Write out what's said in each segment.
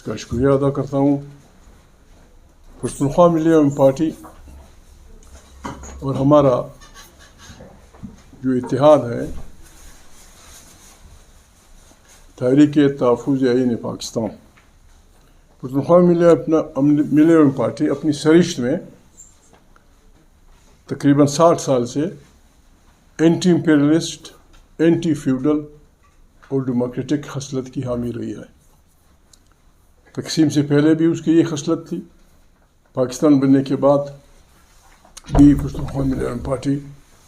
اس کا شکریہ ادا کرتا ہوں. پختونخوا ملی پارٹی اور ہمارا جو اتحاد ہے تحریک تحفظ آئین پاکستان، پختونخوا ملی پارٹی اپنی سرشت میں تقریباً 60 سال سے اینٹی امپیریلسٹ، اینٹی فیوڈل اور ڈیموکریٹک خصلت کی حامی رہی ہے. تقسیم سے پہلے بھی اس کی یہ خصلت تھی، پاکستان بننے کے بعد بھی پختونخوا ملی پارٹی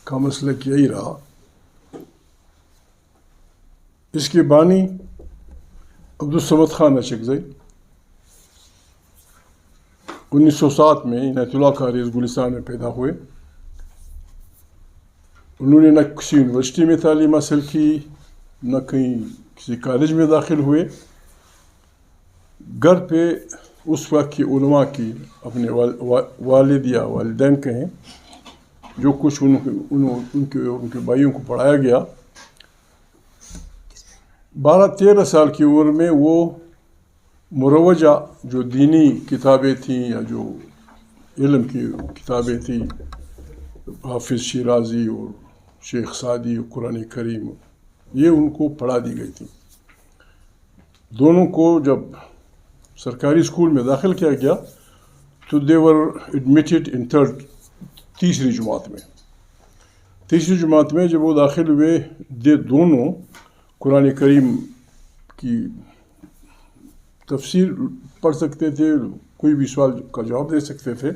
کا مسلک یہی رہا. اس کے بانی عبدالصمد خان اچکزئی 1907 میں عنایت اللہ کالج گلستان میں پیدا ہوئے. انہوں نے نہ کسی یونیورسٹی میں تعلیم حاصل کی، نہ کہیں کسی کالج میں داخل ہوئے. گھر پہ اس وقت کی علماء کی، اپنے والد یا والدین کہیں، جو کچھ ان کے بھائیوں کو پڑھایا گیا. 12-13 سال کی عمر میں وہ مروجہ جو دینی کتابیں تھیں یا جو علم کی کتابیں تھیں، حافظ شیرازی اور شیخ سعدی اور قرآن کریم، یہ ان کو پڑھا دی گئی تھی. دونوں کو جب سرکاری اسکول میں داخل کیا گیا تو دے ور ایڈمیٹڈ ان تیسری جماعت میں جب وہ داخل ہوئے، دونوں قرآن کریم کی تفسیر پڑھ سکتے تھے، کوئی بھی سوال کا جواب دے سکتے تھے.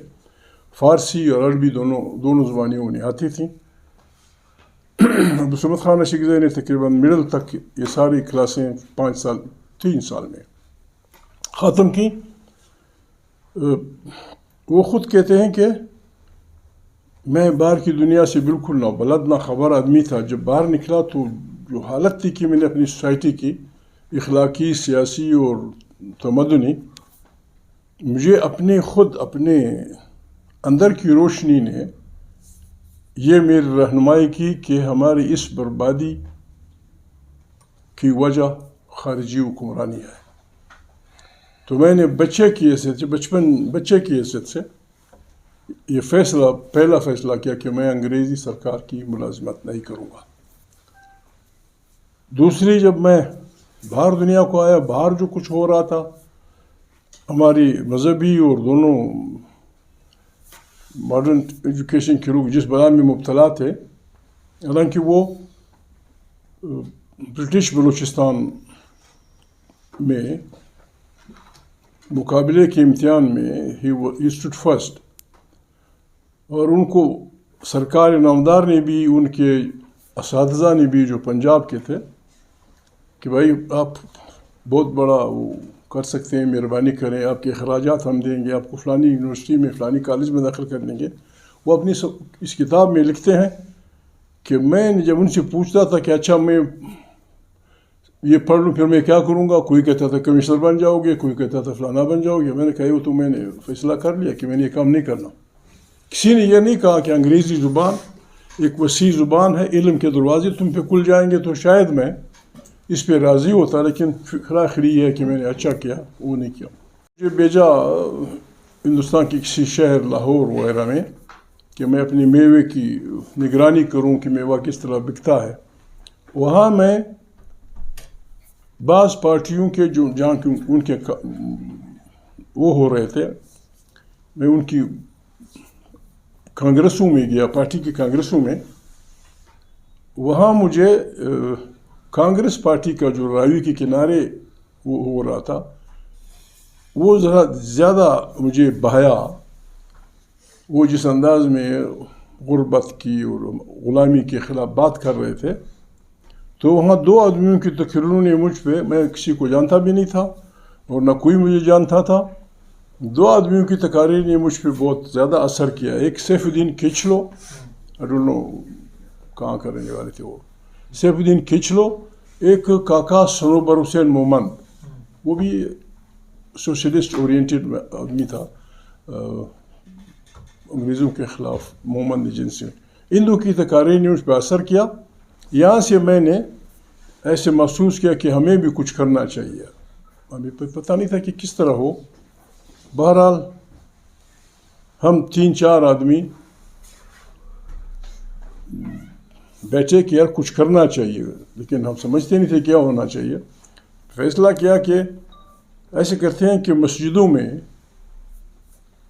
فارسی اور عربی دونوں زبانیں انہیں آتی تھیں. عبدالصمد خان اچکزئی نے تقریباً مڈل تک یہ ساری کلاسیں 3 سال میں ختم کی. وہ خود کہتے ہیں کہ میں باہر کی دنیا سے بالکل نہ بلد نہ خبر آدمی تھا. جب باہر نکلا تو جو حالت تھی کہ میں نے اپنی سوسائٹی کی اخلاقی، سیاسی اور تمدنی، مجھے اپنے اندر کی روشنی نے یہ میری رہنمائی کی کہ ہماری اس بربادی کی وجہ خارجی حکمرانی ہے. تو میں نے بچے کی حیثیت سے یہ پہلا فیصلہ کیا کہ میں انگریزی سرکار کی ملازمت نہیں کروں گا. دوسری، جب میں باہر دنیا کو آیا، باہر جو کچھ ہو رہا تھا، ہماری مذہبی اور دونوں ماڈرن ایجوکیشن کے لوگ جس بلان میں مبتلا تھے، حالانکہ وہ برٹش بلوچستان میں مقابلے کے امتحان میں ہی اسٹوڈ فرسٹ، اور ان کو سرکار انعامدار نے بھی، ان کے اساتذہ نے بھی جو پنجاب کے تھے، کہ بھائی آپ بہت بڑا وہ کر سکتے ہیں، مہربانی کریں، آپ کے اخراجات ہم دیں گے، آپ کو فلانی یونیورسٹی میں فلانی کالج میں داخل کر دیں گے. وہ اپنی اس کتاب میں لکھتے ہیں کہ میں جب ان سے پوچھتا تھا کہ اچھا میں یہ پڑھ لوں پھر میں کیا کروں گا، کوئی کہتا تھا کمشنر بن جاؤ گے، کوئی کہتا تھا فلانا بن جاؤ گے. میں نے کہا وہ تو میں نے فیصلہ کر لیا کہ میں نے یہ کام نہیں کرنا. کسی نے یہ نہیں کہا کہ انگریزی زبان ایک وسیع زبان ہے، علم کے دروازے تم پہ کھل جائیں گے تو شاید میں اس پہ راضی ہوتا، لیکن آخری یہ ہے کہ میں نے اچھا کیا، وہ نہیں کیا. مجھے بھیجا ہندوستان کی کسی شہر لاہور وغیرہ میں کہ میں اپنی میوے کی نگرانی کروں کہ میوہ کس طرح بکتا ہے. وہاں میں بعض پارٹیوں کے جہاں ان کے وہ ہو رہے تھے، میں ان کی کانگریسوں میں گیا، پارٹی کی کانگریسوں میں. وہاں مجھے کانگریس پارٹی کا جو راوی کے کنارے وہ ہو رہا تھا، وہ ذرا زیادہ مجھے بہایا. وہ جس انداز میں غربت کی اور غلامی کے خلاف بات کر رہے تھے، تو وہاں 2 آدمیوں کی تقریروں نے مجھ پہ، میں کسی کو جانتا بھی نہیں تھا اور نہ کوئی مجھے جانتا تھا، 2 آدمیوں کی تقاریر نے مجھ پہ بہت زیادہ اثر کیا. ایک safe Uddin کچلو، I don't know کہاں کا رہنے والے تھے وہ، سیف الدین کچلو. ایک کاکا سنوبر حسین مومن، وہ بھی سوشلسٹ اورینٹڈ آدمی تھا، انگریزوں کے خلاف مومن ایجنسی. ان 2 کی تقاریر نے مجھ پہ اثر کیا. یہاں سے میں نے ایسے محسوس کیا کہ ہمیں بھی کچھ کرنا چاہیے. ہمیں پتہ نہیں تھا کہ کس طرح ہو. بہرحال ہم 3-4 آدمی بیٹھے کہ یار کچھ کرنا چاہیے، لیکن ہم سمجھتے نہیں تھے کیا ہونا چاہیے. فیصلہ کیا کہ ایسے کرتے ہیں کہ مسجدوں میں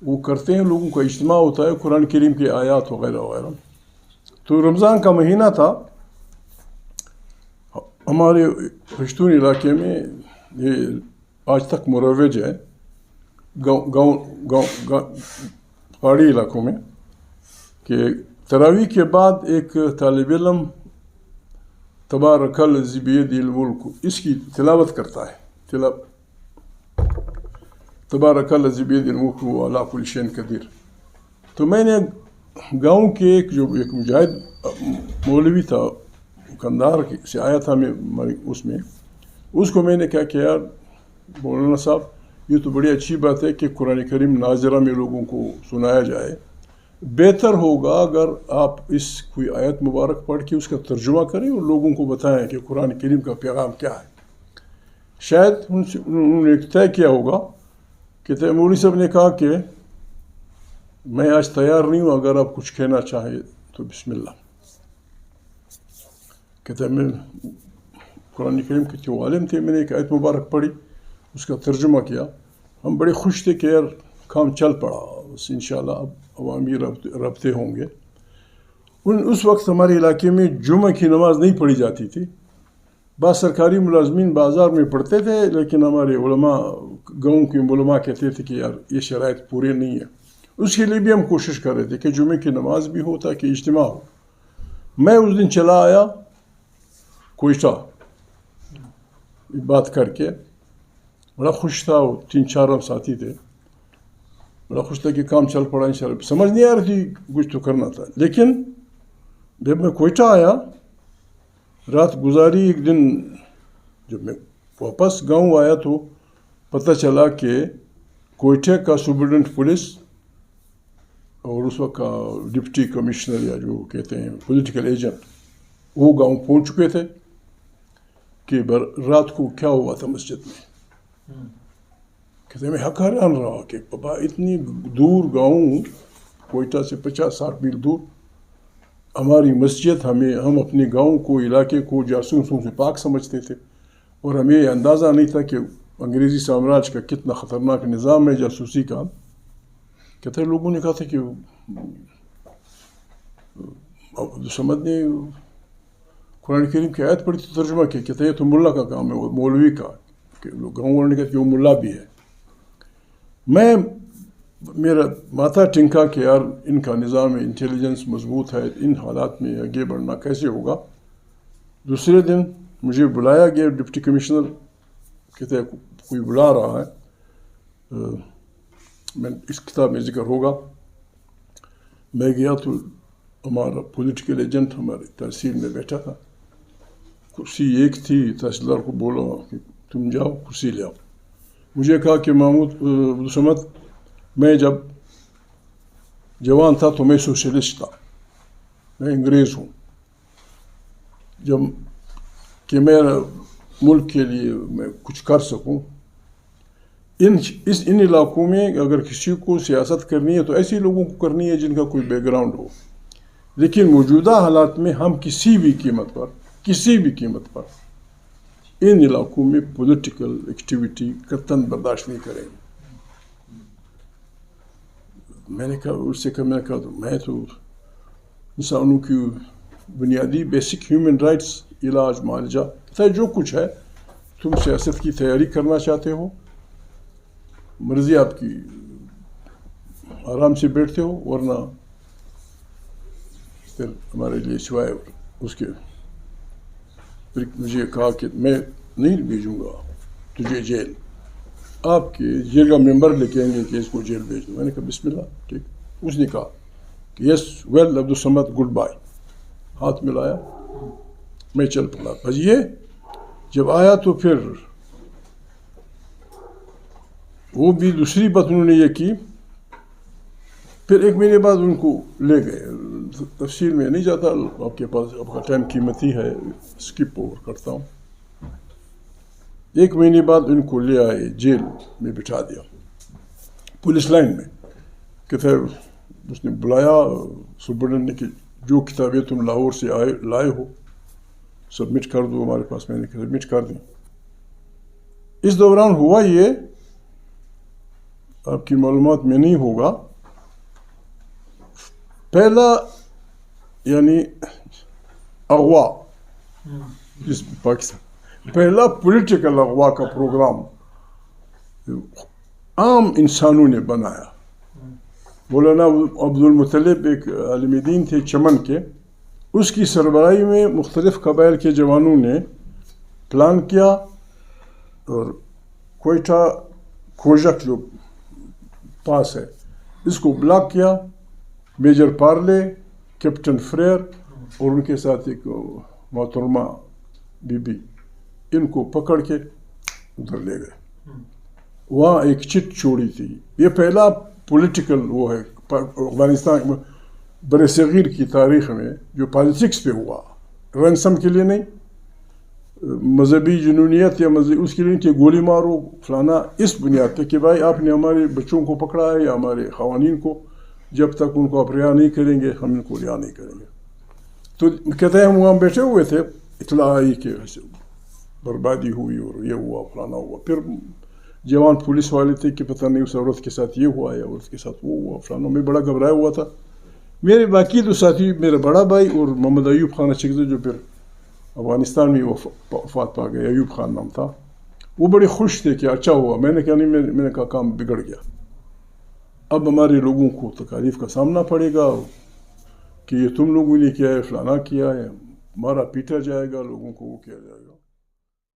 وہ کرتے ہیں، لوگوں کا اجتماع ہوتا ہے، قرآن کریم کے آیات وغیرہ وغیرہ. تو رمضان کا مہینہ تھا. ہمارے پشتون علاقے میں یہ آج تک مروج ہے، گاؤں پہاڑی علاقوں میں، کہ تراویح کے بعد ایک طالب علم تبارک الذی بیدہ الملک اس کی تلاوت کرتا ہے. تبارک الذی بیدہ الملک وہو علی کل شیء قدیر. تو میں نے گاؤں کے ایک مجاہد مولوی تھا، کندھار سے آیا تھا، اس کو میں نے کہا کہ یار مولانا صاحب یہ تو بڑی اچھی بات ہے کہ قرآن کریم ناظرہ میں لوگوں کو سنایا جائے، بہتر ہوگا اگر آپ اس کوئی آیت مبارک پڑھ کے اس کا ترجمہ کریں اور لوگوں کو بتائیں کہ قرآن کریم کا پیغام کیا ہے. شاید انہوں نے طے کیا ہوگا کہ مولوی صاحب نے کہا کہ میں آج تیار نہیں ہوں، اگر آپ کچھ کہنا چاہیں تو بسم اللہ. کہتا ہے میں قرآن کریم کے جو عالم تھے، میں نے ایک آیت مبارک پڑھی، اس کا ترجمہ کیا. ہم بڑے خوش تھے کہ یار کام چل پڑا، بس انشاءاللہ اب عوامی رابطے ہوں گے. اس وقت ہمارے علاقے میں جمعہ کی نماز نہیں پڑھی جاتی تھی. بعض سرکاری ملازمین بازار میں پڑھتے تھے، لیکن ہمارے علماء، گاؤں کے علماء کہتے تھے کہ یار یہ شرائط پورے نہیں ہے. اس کے لیے بھی ہم کوشش کر رہے تھے کہ جمعے کی نماز بھی ہو تاکہ اجتماع ہو. میں اس دن چلا آیا کوئٹہ بات کر کے، بڑا خوش تھا. وہ 3-4 ہم ساتھی تھے، بڑا خوش تھا کہ کام چل پڑا انشاءاللہ. سمجھ نہیں آ رہی تھی، کچھ تو کرنا تھا. لیکن جب میں کوئٹہ آیا، رات گزاری، ایک دن جب میں واپس گاؤں آیا تو پتہ چلا کہ کوئٹہ کا سپرڈنٹ پولیس اور اس وقت کا ڈپٹی کمشنر یا جو کہتے ہیں پولیٹیکل ایجنٹ، وہ گاؤں پہنچ چکے تھے کہ رات کو کیا ہوا تھا مسجد میں. کہتے میں حیران رہا کہ پپا اتنی دور گاؤں، کوئٹہ سے 50-60 میل دور ہماری مسجد، ہم اپنے گاؤں کو، علاقے کو جاسوسوں سے پاک سمجھتے تھے، اور ہمیں یہ اندازہ نہیں تھا کہ انگریزی سامراج کا کتنا خطرناک نظام ہے جاسوسی کا. کہتے لوگوں نے کہا تھا کہ عبدالصمد نے قرآن کریم کی آیت پڑھی تو ترجمہ کیا. کہتے ہیں یہ تو ملا کا کام ہے، وہ مولوی کا، کہ گاؤں والوں نے کہا کہ وہ ملا بھی ہے. میرا ماتھا ٹنکا کہ یار ان کا نظام انٹیلیجنس مضبوط ہے، ان حالات میں آگے بڑھنا کیسے ہوگا. دوسرے دن مجھے بلایا گیا ڈپٹی کمشنر، کہتے کوئی بلا رہا ہے، میں اس کتاب میں ذکر ہوگا. میں گیا تو ہمارا پولیٹیکل ایجنٹ ہمارے تحصیل میں بیٹھا تھا، کرسی ایک تھی. تحصیلدار کو بولا کہ تم جاؤ کرسی لے آؤ. مجھے کہا کہ محمود عبدالصمد، میں جب جوان تھا تو میں سوشلسٹ تھا، میں انگریز ہوں. جب کہ میرا ملک کے لیے میں کچھ کر سکوں، ان علاقوں میں اگر کسی کو سیاست کرنی ہے تو ایسے لوگوں کو کرنی ہے جن کا کوئی بیک گراؤنڈ ہو. لیکن موجودہ حالات میں ہم کسی بھی قیمت پر ان علاقوں میں پولیٹیکل ایکٹیویٹی قطعاً برداشت نہیں کریں گے. میں نے کہا، اس سے میں نے کہا تو میں تو انسانوں کی بنیادی بیسک ہیومن رائٹس، علاج، معالجہ، جو کچھ ہے، تم سیاست کی تیاری کرنا چاہتے ہو، مرضی آپ کی، آرام سے بیٹھتے ہو، ورنہ پھر ہمارے لیے سوائے اس کے. پھر مجھے کہا کہ میں نہیں بھیجوں گا تجھے جیل، آپ کے جیل کا ممبر لے کے آئیں گے کہ اس کو جیل بھیج دو. میں نے کہا بسم اللہ، ٹھیک. اس نے کہا کہ یس ویل عبدالصمد، گڈ بائی، ہاتھ ملایا، میں چل پڑا. بس یہ جب آیا تو پھر وہ بھی دوسری بات انہوں نے یہ کی. پھر ایک مہینے بعد ان کو لے گئے. تفصیل میں نہیں جاتا، آپ کے پاس آپ کا ٹائم قیمتی ہے، اسکپ اوور کرتا ہوں. 1 مہینے بعد ان کو لے آئے جیل میں بٹھا دیا پولیس لائن میں کہ اس نے بلایا سپرڈنٹ نے کہ جو کتابیں تم لاہور سے لائے ہو سبمٹ کر دو ہمارے پاس. میں نے سبمٹ کر دیں. اس دوران ہوا یہ آپ کی معلومات میں نہیں ہوگا پہلا یعنی اغوا جس پاکستان پہلا پولیٹیکل اغوا کا پروگرام عام انسانوں نے بنایا. مولانا عبد المطلب ایک عالم دین تھے چمن کے, اس کی سربراہی میں مختلف قبائل کے جوانوں نے پلان کیا اور کوئٹہ کھوجک جو پاس ہے اس کو بلاک کیا. میجر پارلے, کیپٹن فریر اور ان کے ساتھ ایک محترمہ بی بی, ان کو پکڑ کے ادھر لے گئے. وہاں ایک چٹ چھوڑی تھی. یہ پہلا پولیٹیکل وہ ہے افغانستان بر صغیر کی تاریخ میں جو پالیٹکس پہ ہوا, رینسم کے لیے نہیں, مذہبی جنونیت یا اس کے لیے کہ گولی مارو فلانا, اس بنیاد پہ کہ بھائی آپ نے ہمارے بچوں کو پکڑا ہے یا ہمارے خوانین کو, جب تک ان کو آپ رہا نہیں کریں گے ہم ان کو رہا نہیں کریں گے. تو کہتے ہیں ہم وہاں بیٹھے ہوئے تھے, اطلاع آئی کہ بربادی ہوئی اور یہ ہوا فلانا ہوا. پھر جوان پولیس والے تھے کہ پتہ نہیں اس عورت کے ساتھ یہ ہوا یا عورت کے ساتھ وہ ہوا فلانا. میں بڑا گھبرایا ہوا تھا. میرے باقی دو ساتھی, میرا بڑا بھائی اور محمد ایوب خان اچھے جو پھر افغانستان میں وفات پا گئے, ایوب خان نام تھا, وہ بڑے خوش تھے کہ اچھا ہوا. میں نے کہا نہیں, میں نے کہا کام بگڑ گیا, اب ہمارے لوگوں کو تکالیف کا سامنا پڑے گا کہ یہ تم لوگوں نے کیا ہے, فلانا کیا ہے, مارا پیٹا جائے گا, لوگوں کو وہ کیا جائے گا.